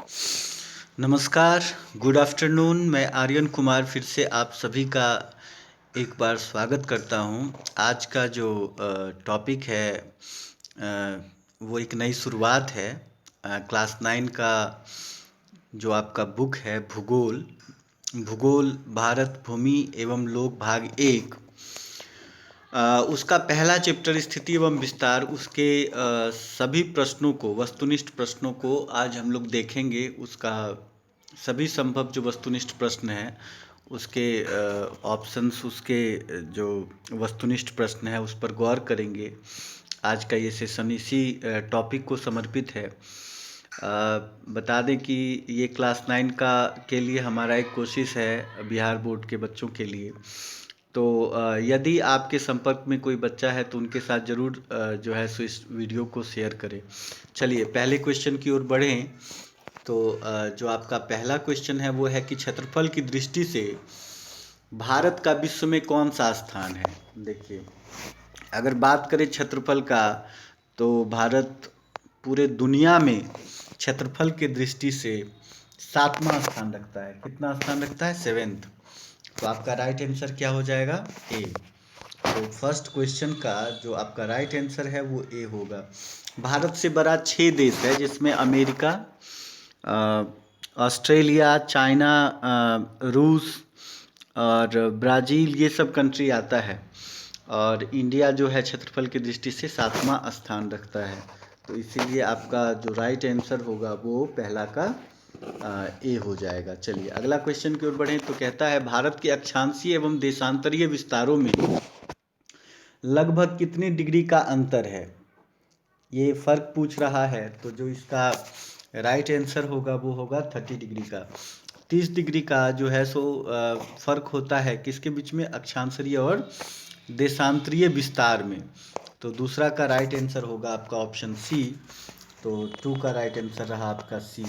नमस्कार, good afternoon. मैं आर्यन कुमार फिर से आप सभी का एक बार स्वागत करता हूं। आज का जो टॉपिक है वो एक नई शुरुआत है। क्लास 9 का जो आपका बुक है भूगोल, भूगोल भारत भूमि एवं लोक भाग 1, उसका पहला चैप्टर स्थिति एवं विस्तार, उसके सभी प्रश्नों को, वस्तुनिष्ठ प्रश्नों को आज हम लोग देखेंगे। उसका सभी संभव जो वस्तुनिष्ठ प्रश्न हैं उसके ऑप्शंस, उसके जो वस्तुनिष्ठ प्रश्न है उस पर गौर करेंगे। आज का ये सेशन इसी टॉपिक को समर्पित है। बता दें कि ये क्लास 9 का के लिए हमारा एक कोशिश है बिहार बोर्ड के बच्चों के लिए। तो यदि आपके संपर्क में कोई बच्चा है तो उनके साथ ज़रूर जो है सो इस वीडियो को शेयर करें। चलिए पहले क्वेश्चन की ओर बढ़ें। तो जो आपका पहला क्वेश्चन है वो है कि क्षेत्रफल की दृष्टि से भारत का विश्व में कौन सा स्थान है। देखिए, अगर बात करें क्षेत्रफल का तो भारत पूरे दुनिया में क्षेत्रफल की दृष्टि से 7वां स्थान रखता है। कितना स्थान रखता है? 7th। तो आपका राइट आंसर क्या हो जाएगा? ए। तो फर्स्ट क्वेश्चन का जो आपका राइट आंसर है वो ए होगा। भारत से बड़ा 6 देश है जिसमें अमेरिका, ऑस्ट्रेलिया, चाइना, रूस और ब्राज़ील, ये सब कंट्री आता है। और इंडिया जो है क्षेत्रफल की दृष्टि से 7वां स्थान रखता है। तो इसीलिए आपका जो राइट आंसर होगा वो पहला का ए हो जाएगा। चलिए अगला क्वेश्चन की ओर बढ़ें। तो कहता है भारत के अक्षांशीय एवं देशांतरीय विस्तारों में लगभग कितनी डिग्री का अंतर है। ये फ़र्क पूछ रहा है। तो जो इसका राइट आंसर होगा वो होगा 30 डिग्री का। 30 डिग्री का जो है सो फ़र्क होता है किसके बीच में? अक्षांशीय और देशांतरीय विस्तार में। तो दूसरा का राइट आंसर होगा आपका ऑप्शन सी। तो 2 का राइट आंसर रहा आपका सी।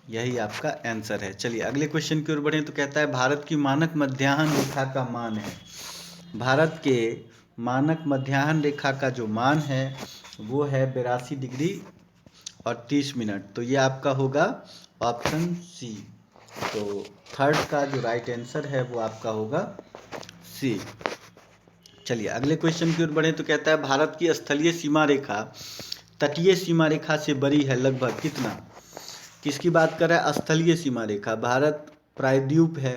यही आपका आंसर है। चलिए अगले क्वेश्चन की ओर बढ़ें। तो कहता है भारत की मानक मध्याह्न रेखा का मान है। भारत के मानक मध्याह्न रेखा का जो मान है वो है 82 डिग्री और 30 मिनट। तो ये आपका होगा ऑप्शन सी। तो थर्ड का जो राइट आंसर है वो आपका होगा सी। चलिए अगले क्वेश्चन की ओर बढ़ें। तो कहता है भारत की स्थलीय सीमा रेखा तटीय सीमा रेखा से बड़ी है लगभग कितना। किसकी बात कर रहा है? स्थलीय सीमा रेखा। भारत प्रायद्वीप है,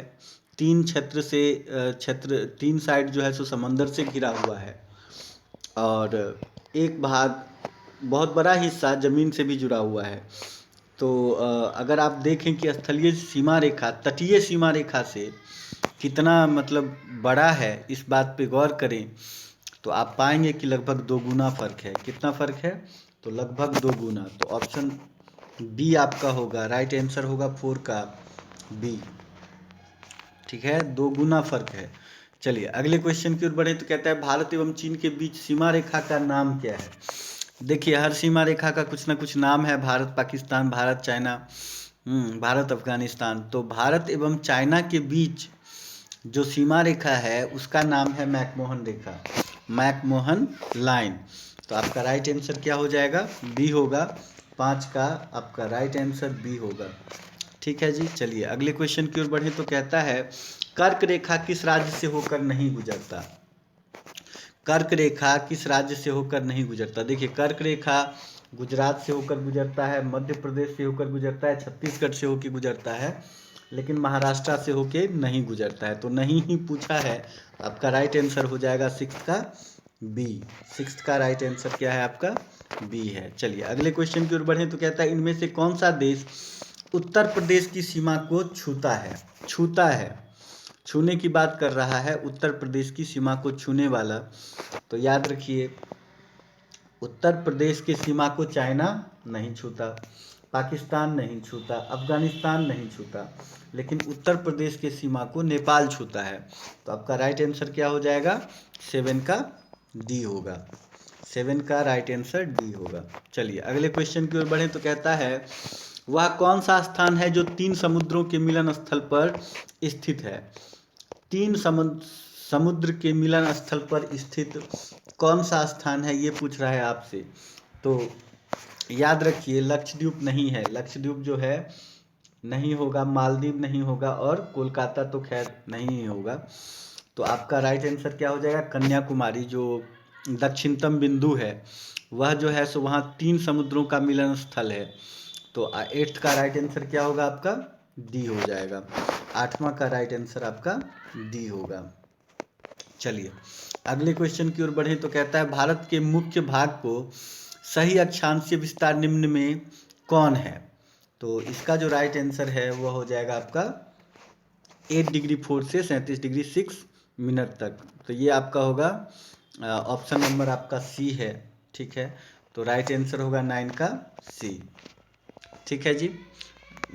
3 क्षेत्र से क्षेत्र 3 साइड जो है सो समंदर से घिरा हुआ है और एक भाग, बहुत बड़ा हिस्सा ज़मीन से भी जुड़ा हुआ है। तो अगर आप देखें कि स्थलीय सीमा रेखा तटीय सीमा रेखा से कितना मतलब बड़ा है, इस बात पे गौर करें तो आप पाएंगे कि लगभग 2 गुना फ़र्क है। कितना फ़र्क है? तो लगभग 2 गुना। तो ऑप्शन बी आपका होगा, राइट आंसर होगा 4 का बी। ठीक है, 2 गुना फ़र्क है। चलिए अगले क्वेश्चन की ओर बढ़े। तो कहता है भारत एवं चीन के बीच सीमा रेखा का नाम क्या है। देखिए हर सीमा रेखा का कुछ ना कुछ नाम है। भारत पाकिस्तान, भारत चाइना, भारत अफगानिस्तान। तो भारत एवं चाइना के बीच जो सीमा रेखा है उसका नाम है मैकमोहन रेखा, मैकमोहन लाइन। तो आपका राइट आंसर क्या हो जाएगा? बी होगा। 5 का आपका राइट आंसर बी होगा। ठीक है जी। चलिए अगले क्वेश्चन की ओर बढ़ें। तो कहता है कर्क रेखा किस राज्य से होकर नहीं गुजरता। कर्क रेखा किस राज्य से होकर नहीं गुजरता। देखिए कर्क रेखा गुजरात से होकर गुजरता है, मध्य प्रदेश से होकर गुजरता है, छत्तीसगढ़ से होकर गुजरता है, लेकिन महाराष्ट्र से होके नहीं गुजरता है। तो नहीं ही पूछा है। आपका राइट आंसर हो जाएगा 6 का बी। 6 का राइट आंसर क्या है आपका? बी है। चलिए अगले क्वेश्चन की ओर बढ़ें। तो कहता है इनमें से कौन सा देश उत्तर प्रदेश की सीमा को छूता है। छूता है, छूने की बात कर रहा है, उत्तर प्रदेश की सीमा को छूने वाला। तो याद रखिए उत्तर प्रदेश की सीमा को चाइना नहीं छूता, पाकिस्तान नहीं छूता, अफगानिस्तान नहीं छूता, लेकिन उत्तर प्रदेश की सीमा को नेपाल छूता है। तो आपका राइट आंसर क्या हो जाएगा? 7 का डी होगा। 7 का राइट आंसर डी होगा। चलिए अगले क्वेश्चन की ओर बढ़ें। तो कहता है वह कौन सा स्थान है जो 3 समुद्रों के मिलन स्थल पर स्थित है। 3 समुद्र के मिलन स्थल पर स्थित कौन सा स्थान है, ये पूछ रहा है आपसे। तो याद रखिए लक्षद्वीप नहीं है, लक्षद्वीप जो है नहीं होगा, मालदीव नहीं होगा और कोलकाता तो खैर नहीं होगा। तो आपका राइट आंसर क्या हो जाएगा, कन्याकुमारी जो दक्षिणतम बिंदु है वह जो है सो वहाँ 3 समुद्रों का मिलन स्थल है। तो 8th का राइट आंसर क्या होगा आपका, डी हो जाएगा। 8वां का राइट आंसर आपका डी होगा। चलिए अगले क्वेश्चन की ओर बढ़े तो कहता है भारत के मुख्य भाग को सही अक्षांशीय विस्तार निम्न में कौन है। तो इसका जो राइट आंसर है वह हो जाएगा आपका 8 डिग्री 4 से 37 डिग्री 6 मिनट तक। तो ये आपका होगा ऑप्शन नंबर आपका सी है। ठीक है, तो राइट आंसर होगा 9 का सी। ठीक है जी,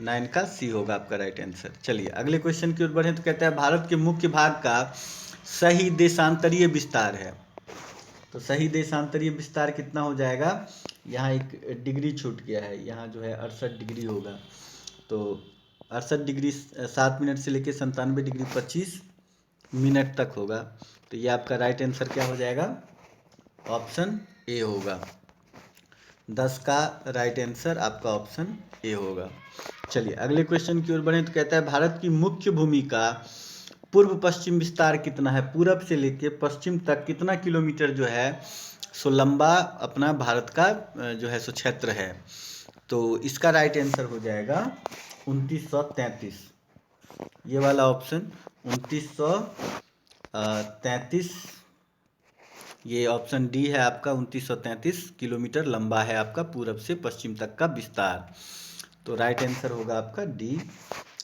9 का सी होगा आपका राइट आंसर। चलिए अगले क्वेश्चन की ओर बढ़े तो कहता है भारत के मुख्य भाग का सही देशांतरीय विस्तार है। तो सही देशांतरीय विस्तार कितना हो जाएगा, यहाँ एक डिग्री छूट गया है, यहाँ जो है 68 डिग्री होगा। तो 68 डिग्री 7 मिनट से लेकर 97 डिग्री 25 मिनट तक होगा। तो ये आपका राइट आंसर क्या हो जाएगा, ऑप्शन ए होगा। 10 का राइट आंसर आपका ऑप्शन ए होगा। चलिए अगले क्वेश्चन की ओर बढ़ें तो कहता है भारत की मुख्य भूमि का पूर्व पश्चिम विस्तार कितना है, पूरब से लेके पश्चिम तक कितना किलोमीटर जो है सो लंबा अपना भारत का जो है सो क्षेत्र है। तो इसका राइट आंसर हो जाएगा 2933, ये वाला ऑप्शन 2933, ये ऑप्शन डी है आपका। 2933 किलोमीटर लंबा है आपका पूरब से पश्चिम तक का विस्तार। तो राइट आंसर होगा आपका डी,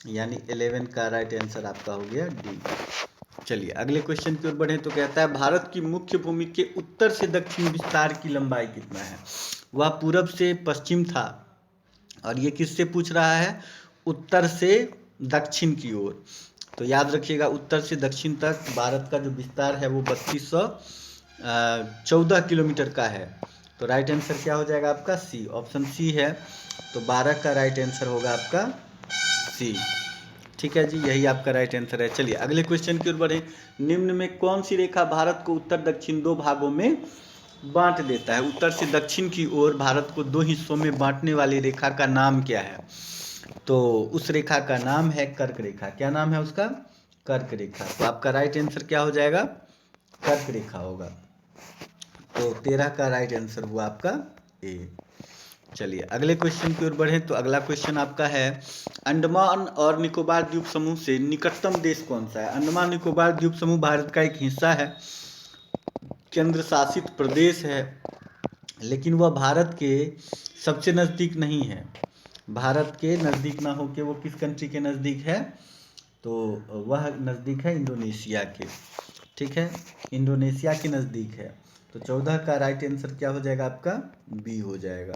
यानी 11 का राइट आंसर आपका हो गया डी। चलिए अगले क्वेश्चन की ओर बढ़े तो कहता है भारत की मुख्य भूमि के उत्तर से दक्षिण विस्तार की लंबाई कितना है। वह पूरब से पश्चिम था और ये किससे पूछ रहा है, उत्तर से दक्षिण की ओर। तो याद रखिएगा उत्तर से दक्षिण तक भारत का जो विस्तार है वो 3214 किलोमीटर का है। तो राइट आंसर क्या हो जाएगा आपका सी, ऑप्शन सी है। तो 12 का राइट आंसर होगा आपका सी। ठीक है जी, यही आपका राइट आंसर है। चलिए अगले क्वेश्चन की ओर बढ़े, निम्न में कौन सी रेखा भारत को उत्तर दक्षिण 2 भागों में बांट देता है। उत्तर से दक्षिण की ओर भारत को 2 हिस्सों में बांटने वाली रेखा का नाम क्या है। तो उस रेखा का नाम है कर्क रेखा। क्या नाम है उसका, कर्क रेखा। तो आपका राइट आंसर क्या हो जाएगा, कर्क रेखा होगा। तो 13 का राइट आंसर हुआ आपका ए। चलिए अगले क्वेश्चन की ओर बढ़ें तो अगला क्वेश्चन आपका है अंडमान और निकोबार द्वीप समूह से निकटतम देश कौन सा है। अंडमान निकोबार द्वीप समूह भारत का एक हिस्सा है, केंद्र शासित प्रदेश है, लेकिन वह भारत के सबसे नज़दीक नहीं है। भारत के नज़दीक ना होके वो किस कंट्री के नज़दीक है, तो वह नज़दीक है इंडोनेशिया के। ठीक है, इंडोनेशिया के नज़दीक है। तो 14 का राइट आंसर क्या हो जाएगा आपका, बी हो जाएगा।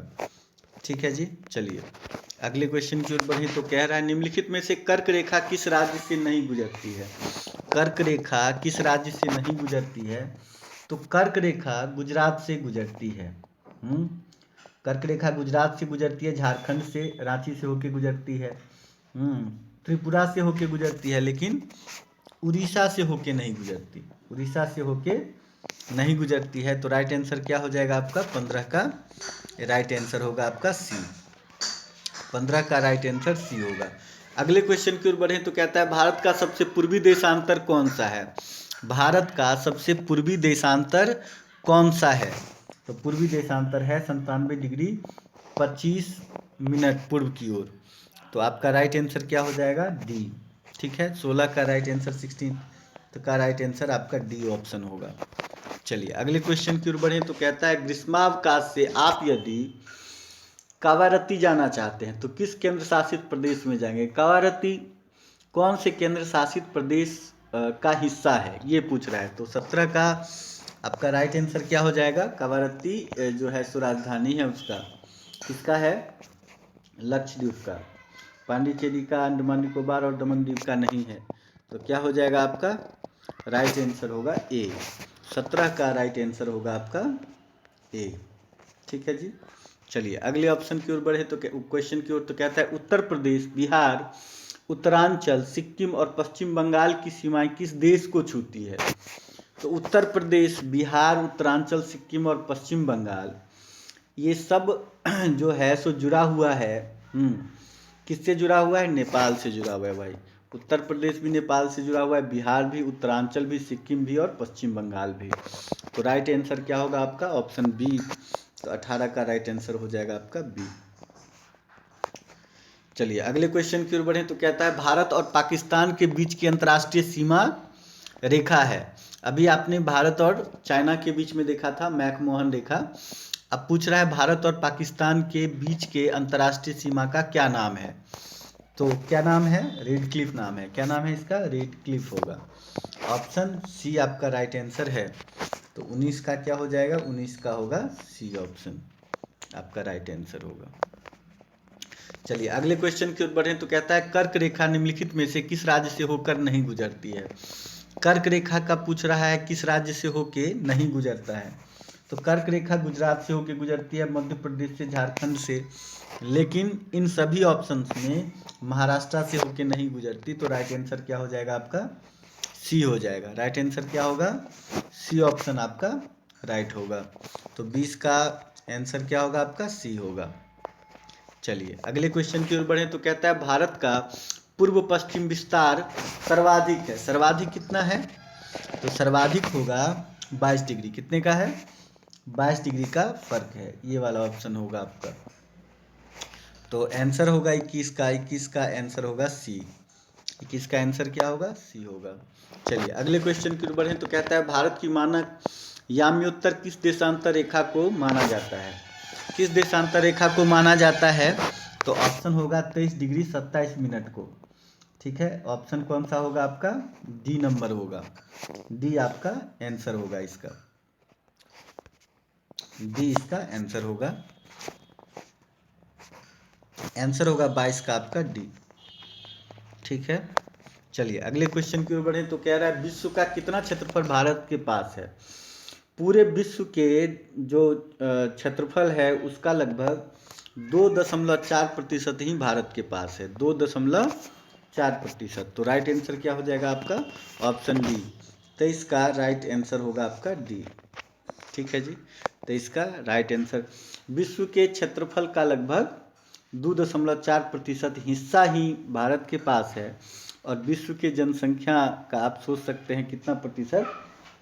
ठीक है जी, चलिए अगले क्वेश्चन की ओर बढ़े तो कह रहा है निम्नलिखित में से कर्क रेखा किस राज्य से नहीं गुजरती है। कर्क रेखा किस राज्य से नहीं गुजरती है, तो कर्क रेखा गुजरात से गुजरती है। कर्क रेखा गुजरात से गुजरती है, झारखंड से, रांची से होके गुजरती है, त्रिपुरा से होके गुजरती है, लेकिन उड़ीसा से होके नहीं गुजरती, उड़ीसा से होके नहीं गुजरती है। तो राइट आंसर क्या हो जाएगा आपका, 15 का राइट आंसर होगा आपका सी। 15 का राइट आंसर सी होगा। अगले क्वेश्चन की ओर बढ़े तो कहता है भारत का सबसे पूर्वी देशांतर कौन सा है। भारत का सबसे पूर्वी देशांतर कौन सा है, तो पूर्वी देशांतर है 97 डिग्री 25 मिनट पूर्व की ओर। तो आपका राइट आंसर क्या हो जाएगा, डी। ठीक है, 16 का राइट आंसर 16 का राइट आंसर आपका डी ऑप्शन होगा। चलिए अगले क्वेश्चन की ओर बढ़े तो कहता है ग्रीष्मावकाश से आप यदि कावारत्ती जाना चाहते हैं तो किस केंद्र शासित प्रदेश में जाएंगे। कावारत्ती कौन से केंद्र शासित प्रदेश का हिस्सा है, ये पूछ रहा है। तो 17 का आपका राइट आंसर क्या हो जाएगा, कावारत्ती जो है सो राजधानी है उसका, किसका है, लक्षद्वीप का। पांडिचेरी का, अंडमान निकोबार और दमन द्वीप का नहीं है। तो क्या हो जाएगा आपका राइट आंसर होगा ए। 17 का राइट आंसर होगा आपका ए। ठीक है जी, चलिए अगले ऑप्शन की ओर बढ़े तो क्वेश्चन की ओर तो कहता है उत्तर प्रदेश, बिहार, उत्तरांचल, सिक्किम और पश्चिम बंगाल की सीमाएं किस देश को छूती है। तो उत्तर प्रदेश, बिहार, उत्तरांचल, सिक्किम और पश्चिम बंगाल ये सब जो है सो जुड़ा हुआ है। किससे जुड़ा हुआ है? नेपाल से जुड़ा हुआ है भाई। उत्तर प्रदेश भी नेपाल से जुड़ा हुआ है, बिहार भी, उत्तरांचल भी, सिक्किम भी और पश्चिम बंगाल भी। तो राइट आंसर क्या होगा आपका? Option B. तो 18 का राइट आंसर हो जाएगा आपका बी। चलिए अगले क्वेश्चन की ओर बढ़ें तो कहता है भारत और पाकिस्तान के बीच की अंतर्राष्ट्रीय सीमा रेखा है। अभी आपने भारत और चाइना के बीच में देखा था मैकमोहन रेखा। अब पूछ रहा है भारत और पाकिस्तान के बीच के अंतर्राष्ट्रीय सीमा का क्या नाम है? तो क्या नाम है? रेड क्लिफ नाम है। क्या नाम है इसका? रेड क्लिफ होगा। ऑप्शन सी आपका राइट आंसर है। तो 19 का क्या हो जाएगा? 19 का होगा सी ऑप्शन आपका राइट आंसर होगा। चलिए अगले क्वेश्चन की ओर बढ़ें तो कहता है कर्क रेखा निम्नलिखित में से किस राज्य से होकर नहीं गुजरती है? कर्क रेखा का पूछ रहा है किस राज्य से होके नहीं गुजरता है। तो कर्क रेखा गुजरात से होके गुजरती है, मध्य प्रदेश से, झारखंड से, लेकिन इन सभी ऑप्शंस में महाराष्ट्र से होके नहीं गुजरती। तो राइट आंसर क्या हो जाएगा आपका? सी हो जाएगा। राइट आंसर क्या होगा? सी ऑप्शन आपका राइट होगा। तो 20 का आंसर क्या होगा आपका? सी होगा। चलिए अगले क्वेश्चन की ओर बढ़ें तो कहता है भारत का पूर्व पश्चिम विस्तार सर्वाधिक है। सर्वाधिक कितना है? तो सर्वाधिक होगा 22 डिग्री। कितने का है? 22 डिग्री का फर्क है। ये वाला ऑप्शन होगा आपका। तो आंसर होगा 21 का। 21 का आंसर होगा सी। 21 का आंसर क्या होगा? सी होगा। चलिए अगले क्वेश्चन की ओर बढ़ें तो कहता है भारत की मानक याम्योत्तर किस देशांतर रेखा को माना जाता है? किस देशांतर रेखा को माना जाता है? तो ऑप्शन होगा 23 डिग्री 27 मिनट को। ठीक है, ऑप्शन कौन सा होगा आपका? डी नंबर होगा। डी आपका आंसर होगा इसका। डी इसका आंसर होगा। आंसर होगा 22 का आपका डी। ठीक है, चलिए अगले क्वेश्चन की ओर बढ़े तो कह रहा है विश्व का कितना क्षेत्रफल भारत के पास है? पूरे विश्व के जो क्षेत्रफल है उसका लगभग 2.4% ही भारत के पास है। 2.4%। तो राइट आंसर क्या हो जाएगा आपका? Option D. 23 का राइट आंसर होगा आपका डी। ठीक है जी, 23 का राइट आंसर। विश्व के क्षेत्रफल का लगभग 2.4% हिस्सा ही भारत के पास है और विश्व के जनसंख्या का आप सोच सकते हैं कितना प्रतिशत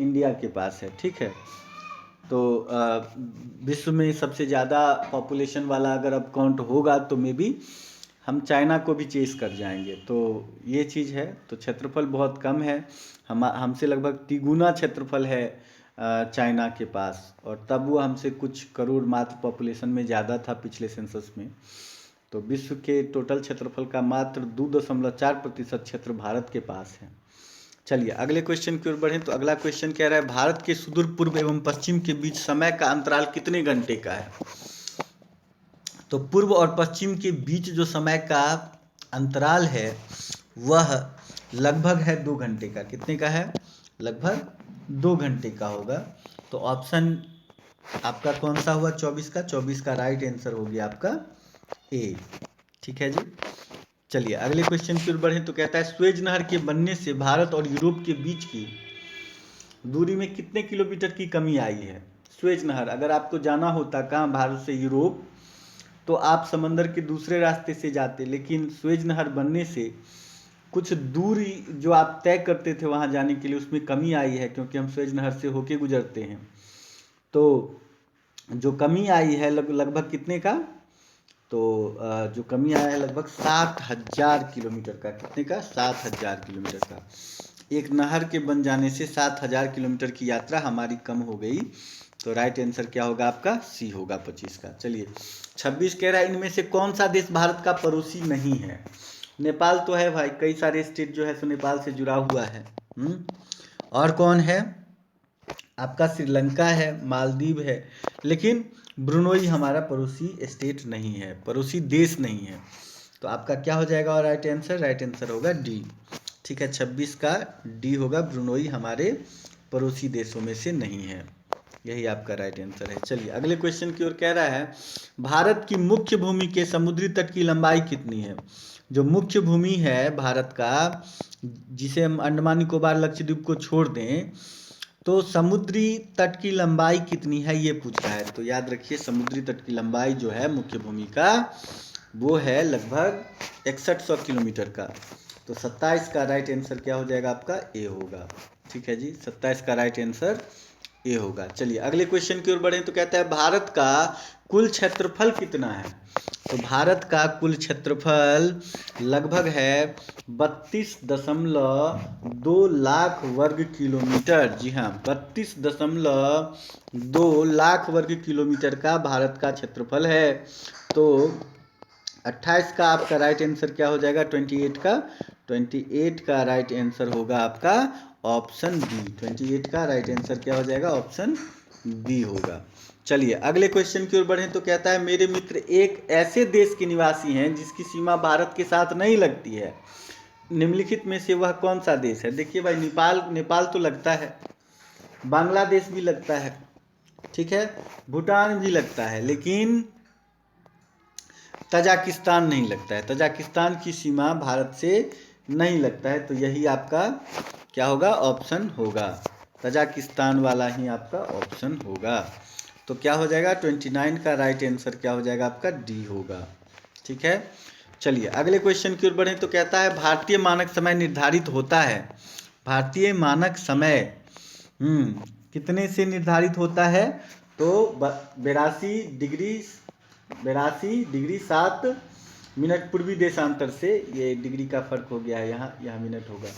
इंडिया के पास है। ठीक है, तो विश्व में सबसे ज़्यादा पॉपुलेशन वाला अगर अब काउंट होगा तो मे बी हम चाइना को भी चेस कर जाएंगे। तो ये चीज़ है। तो क्षेत्रफल बहुत कम है, हमसे लगभग तिगुना क्षेत्रफल है चाइना के पास, और तब वो हमसे कुछ करोड़ मात्र पॉपुलेशन में ज़्यादा था पिछले सेंसस में। तो विश्व के टोटल क्षेत्रफल का मात्र 2.4% क्षेत्र भारत के पास है। चलिए अगले क्वेश्चन की ओर बढ़ें तो अगला क्वेश्चन कह रहा है भारत के सुदूर पूर्व एवं पश्चिम के बीच समय का अंतराल कितने घंटे का है? तो पूर्व और पश्चिम के बीच जो समय का अंतराल है वह लगभग है 2 घंटे का। कितने का है? लगभग 2 घंटे का होगा। तो ऑप्शन आपका कौन सा हुआ? 24 का। 24 का राइट आंसर हो गया आपका ए। ठीक है जी, चलिए अगले क्वेश्चन की ओर बढ़ें तो कहता है स्वेज नहर के बनने से भारत और यूरोप के बीच की दूरी में कितने किलोमीटर की कमी आई है? स्वेज नहर अगर आपको जाना होता कहाँ, भारत से यूरोप, तो आप समंदर के दूसरे रास्ते से जाते, लेकिन स्वेज नहर बनने से कुछ दूरी जो आप तय करते थे वहाँ जाने के लिए उसमें कमी आई है, क्योंकि हम स्वेज नहर से होके गुजरते हैं। तो जो कमी आई है लगभग कितने का? तो जो कमी आया है लगभग 7,000 किलोमीटर का। कितने का? 7,000 किलोमीटर का। एक नहर के बन जाने से 7,000 किलोमीटर की यात्रा हमारी कम हो गई। तो राइट आंसर क्या होगा आपका? सी होगा 25 का। चलिए 26 कह रहा है इनमें से कौन सा देश भारत का पड़ोसी नहीं है? नेपाल तो है भाई, कई सारे स्टेट जो है सो नेपाल से जुड़ा हुआ है। और कौन है? आपका श्रीलंका है, मालदीव है, लेकिन ब्रुनोई हमारा पड़ोसी स्टेट नहीं है, पड़ोसी देश नहीं है। तो आपका क्या हो जाएगा और राइट आंसर? राइट आंसर होगा डी। ठीक है, 26 का डी होगा, ब्रुनोई हमारे पड़ोसी देशों में से नहीं है। यही आपका राइट आंसर है। चलिए अगले क्वेश्चन की ओर कह रहा है भारत की मुख्य भूमि के समुद्री तट की लंबाई कितनी है? जो मुख्य भूमि है भारत का, जिसे हम अंडमान निकोबार लक्षद्वीप को छोड़ दें, तो समुद्री तट की लंबाई कितनी है ये पूछ रहा है। तो याद रखिए समुद्री तट की लंबाई जो है मुख्य भूमि का वो है लगभग 6100 किलोमीटर का। तो 27 का राइट आंसर क्या हो जाएगा आपका ए होगा। ठीक है जी, 27 का राइट आंसर ए होगा। चलिए अगले क्वेश्चन की ओर बढ़ें तो कहता है भारत का कुल क्षेत्रफल कितना है। तो भारत का कुल क्षेत्रफल लगभग है 32.2 लाख वर्ग किलोमीटर। जी हाँ, 32.2 लाख वर्ग किलोमीटर का भारत का क्षेत्रफल है। तो 28 का आपका राइट आंसर क्या हो जाएगा, 28 का राइट आंसर होगा आपका ऑप्शन बी। 28 का राइट आंसर क्या हो जाएगा, ऑप्शन बी होगा। चलिए अगले क्वेश्चन की ओर बढ़ें तो कहता है मेरे मित्र एक ऐसे देश के निवासी हैं जिसकी सीमा भारत के साथ नहीं लगती है, निम्नलिखित में से वह कौन सा देश है। देखिए भाई नेपाल तो लगता है, बांग्लादेश भी लगता है, ठीक है, भूटान भी लगता है, लेकिन तजाकिस्तान नहीं लगता है। तजाकिस्तान की सीमा भारत से नहीं लगता है। तो यही आपका क्या होगा, ऑप्शन होगा, तजाकिस्तान वाला ही आपका ऑप्शन होगा। तो क्या हो जाएगा, 29 का राइट आंसर क्या हो जाएगा आपका, डी होगा। ठीक है, चलिए अगले क्वेश्चन की ओर बढ़ें तो कहता है भारतीय मानक समय निर्धारित होता है। भारतीय मानक समय कितने से निर्धारित होता है। तो 82 डिग्री 7 मिनट पूर्वी देशांतर से, ये डिग्री का फर्क हो गया है, यहाँ मिनट होगा।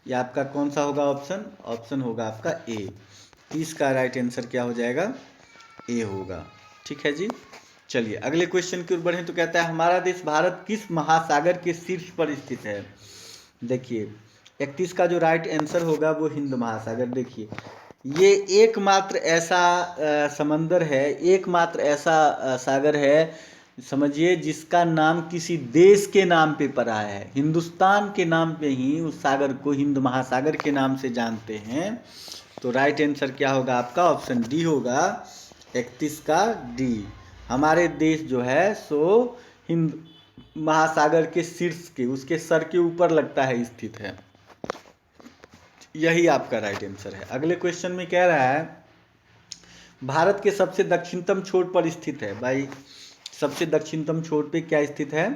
ये आपका कौन सा होगा ऑप्शन होगा आपका ए। 30 का राइट आंसर क्या हो जाएगा, ए होगा। ठीक है जी, चलिए अगले क्वेश्चन की ओर बढ़ें तो कहता है हमारा देश भारत किस महासागर के शीर्ष पर स्थित है। देखिए 31 का जो राइट आंसर होगा वो हिंद महासागर। देखिए ये एकमात्र ऐसा समंदर है, एकमात्र ऐसा सागर है समझिए जिसका नाम किसी देश के नाम पे पड़ा है। हिंदुस्तान के नाम पे ही उस सागर को हिंद महासागर के नाम से जानते हैं। तो राइट आंसर क्या होगा आपका, ऑप्शन डी होगा, 31 का डी। हमारे देश जो है सो हिंद महासागर के शीर्ष के, उसके सर के ऊपर लगता है, स्थित है। यही आपका राइट आंसर है। अगले क्वेश्चन में कह रहा है भारत के सबसे दक्षिणतम छोर पर स्थित है। भाई सबसे दक्षिणतम छोर पे क्या स्थित है,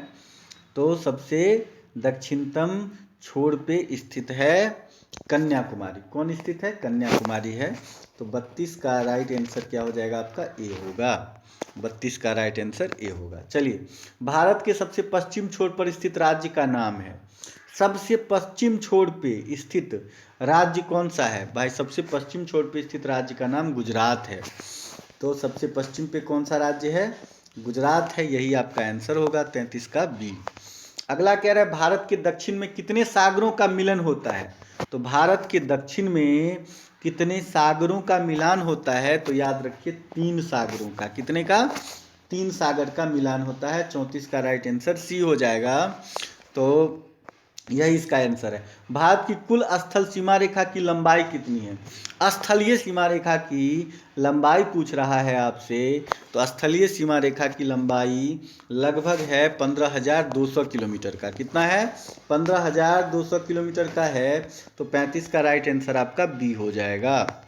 तो सबसे दक्षिणतम छोर पे स्थित है कन्याकुमारी। कौन स्थित है, कन्याकुमारी है। तो 32 का राइट आंसर क्या हो जाएगा आपका, ए होगा। 32 का राइट आंसर ए होगा। चलिए भारत के सबसे पश्चिम छोर पर स्थित राज्य का नाम है। सबसे पश्चिम छोर पे स्थित राज्य कौन सा है। भाई सबसे पश्चिम छोर पे स्थित राज्य का नाम गुजरात है। तो सबसे पश्चिम पे कौन सा राज्य है, गुजरात है। यही आपका आंसर होगा, 33 का बी। अगला कह रहा है भारत के दक्षिण में कितने सागरों का मिलन होता है। तो भारत के दक्षिण में कितने सागरों का मिलान होता है। तो याद रखिए 3 सागरों का, कितने का, 3 सागर का मिलान होता है। 34 का राइट आंसर सी हो जाएगा। तो यही इसका आंसर है। भारत की कुल स्थल सीमा रेखा की लंबाई कितनी है। स्थलीय सीमा रेखा की लंबाई पूछ रहा है आपसे। तो स्थलीय सीमा रेखा की लंबाई लगभग है 15,200 किलोमीटर का। कितना है, 15,200 किलोमीटर का है। तो 35 का राइट आंसर आपका बी हो जाएगा।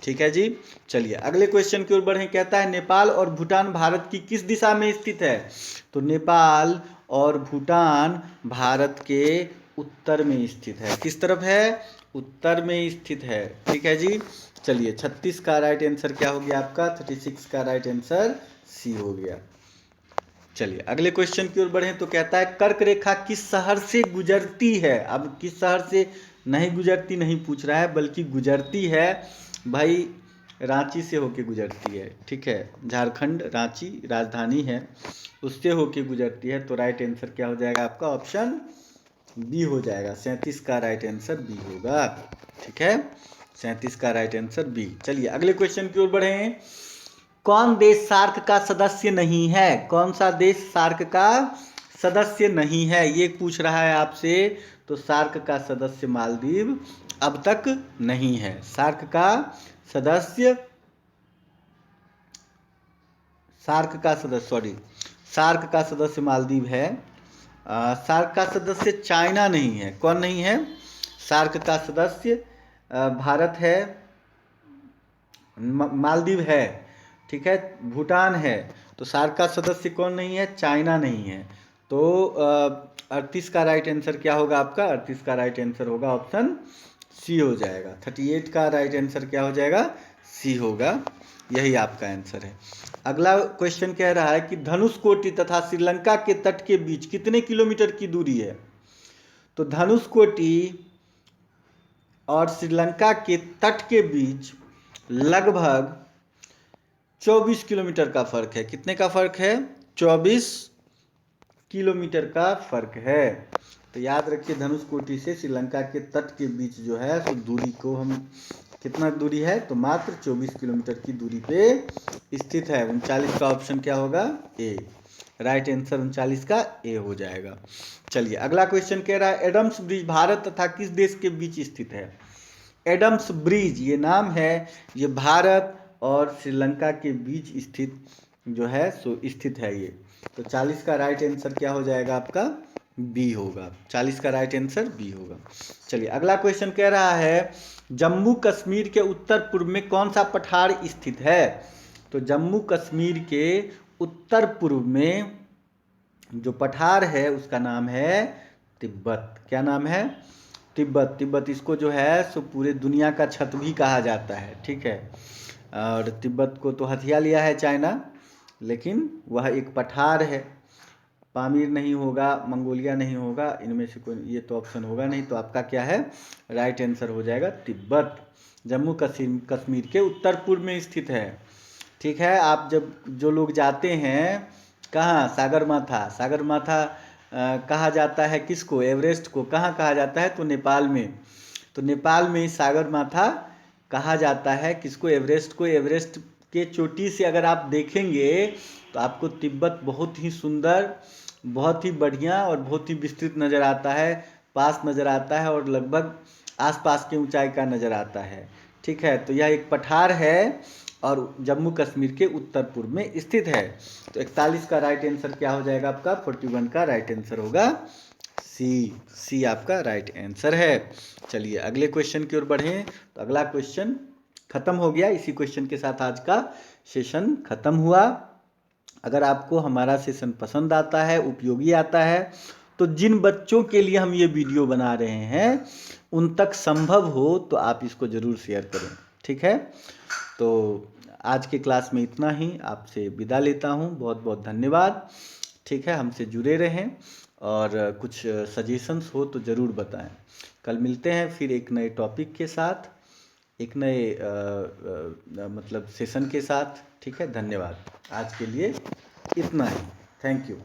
ठीक है जी, चलिए अगले क्वेश्चन की ओर बढ़ें। कहता है नेपाल और भूटान भारत की किस दिशा में स्थित है। तो नेपाल और भूटान भारत के उत्तर में स्थित है। किस तरफ है, उत्तर में स्थित है। ठीक है जी, चलिए 36 का राइट आंसर क्या हो गया आपका, 36 का राइट आंसर सी हो गया। चलिए अगले क्वेश्चन की ओर बढ़ें तो कहता है कर्क रेखा किस शहर से गुजरती है। अब किस शहर से नहीं गुजरती नहीं पूछ रहा है, बल्कि गुजरती है भाई, रांची से होके गुजरती है। ठीक है, झारखंड रांची राजधानी है, उससे होके गुजरती है। तो राइट आंसर क्या हो जाएगा आपका, ऑप्शन बी हो जाएगा। 37 का राइट आंसर बी होगा। ठीक है, 37 का राइट आंसर बी। चलिए अगले क्वेश्चन की ओर बढ़ें। कौन देश सार्क का सदस्य नहीं है। कौन सा देश सार्क का सदस्य नहीं है, ये पूछ रहा है आपसे। तो सार्क का सदस्य मालदीव अब तक नहीं है। सार्क का सदस्य सार्क का सदस्य मालदीव है। सार्क का सदस्य चाइना नहीं है। कौन नहीं है, सार्क का सदस्य भारत है, मालदीव है, ठीक है, भूटान है। तो सार्क का सदस्य कौन नहीं है? चाइना नहीं है। तो 38 का राइट आंसर क्या होगा आपका? 38 का राइट आंसर होगा ऑप्शन सी हो जाएगा। 38 का राइट आंसर क्या हो जाएगा? सी होगा, यही आपका आंसर है। अगला क्वेश्चन कह रहा है कि धनुषकोटी तथा श्रीलंका के तट के बीच कितने किलोमीटर की दूरी है? तो धनुषकोटी और श्रीलंका के तट के बीच लगभग 24 किलोमीटर का फर्क है। कितने का फर्क है? 24 किलोमीटर का फर्क है। तो याद रखिए, धनुषकोटी से श्रीलंका के तट के बीच जो है तो दूरी को हम, कितना दूरी है? तो मात्र 24 किलोमीटर की दूरी पे स्थित है। 39 का ऑप्शन क्या होगा? ए। राइट आंसर 39 का ए हो जाएगा। चलिए अगला क्वेश्चन कह रहा है एडम्स ब्रिज भारत तथा किस देश के बीच स्थित है? एडम्स ब्रिज ये नाम है, ये भारत और श्रीलंका के बीच स्थित जो है सो स्थित है ये। तो 40 का राइट आंसर क्या हो जाएगा आपका? बी होगा। 40 का राइट आंसर बी होगा। चलिए अगला क्वेश्चन कह रहा है जम्मू कश्मीर के उत्तर पूर्व में कौन सा पठार स्थित है? तो जम्मू कश्मीर के उत्तर पूर्व में जो पठार है उसका नाम है तिब्बत। क्या नाम है? तिब्बत। तिब्बत इसको जो है सो पूरे दुनिया का छत भी कहा जाता है, ठीक है। और तिब्बत को तो हथिया लिया है चाइना, लेकिन वह एक पठार है। पामीर नहीं होगा, मंगोलिया नहीं होगा, इनमें से कोई, ये तो ऑप्शन होगा नहीं। तो आपका क्या है? राइट आंसर हो जाएगा तिब्बत। जम्मू कश्मीर के उत्तर पूर्व में स्थित है, ठीक है। आप जब जो लोग जाते हैं कहाँ? सागरमाथा। सागरमाथा कहा जाता है किसको? एवरेस्ट को। कहाँ कहा जाता है? तो नेपाल में। तो नेपाल में सागरमाथा कहा जाता है किसको? एवरेस्ट को। एवरेस्ट के चोटी से अगर आप देखेंगे तो आपको तिब्बत बहुत ही सुंदर, बहुत ही बढ़िया और बहुत ही विस्तृत नज़र आता है, पास नज़र आता है और लगभग आसपास की ऊंचाई का नज़र आता है, ठीक है। तो यह एक पठार है और जम्मू कश्मीर के उत्तर पूर्व में स्थित है। तो 41 का राइट आंसर क्या हो जाएगा आपका? 41 का राइट आंसर होगा सी। सी आपका राइट आंसर है। चलिए अगले क्वेश्चन की ओर बढ़ें। तो अगला क्वेश्चन खत्म हो गया। इसी क्वेश्चन के साथ आज का सेशन खत्म हुआ। अगर आपको हमारा सेशन पसंद आता है, उपयोगी आता है, तो जिन बच्चों के लिए हम ये वीडियो बना रहे हैं उन तक संभव हो तो आप इसको ज़रूर शेयर करें, ठीक है। तो आज के क्लास में इतना ही, आपसे विदा लेता हूँ। बहुत बहुत धन्यवाद, ठीक है। हमसे जुड़े रहें और कुछ सजेशंस हो तो ज़रूर बताएं। कल मिलते हैं फिर एक नए टॉपिक के साथ, एक नए मतलब सेशन के साथ, ठीक है। धन्यवाद। आज के लिए इतना ही। Thank you.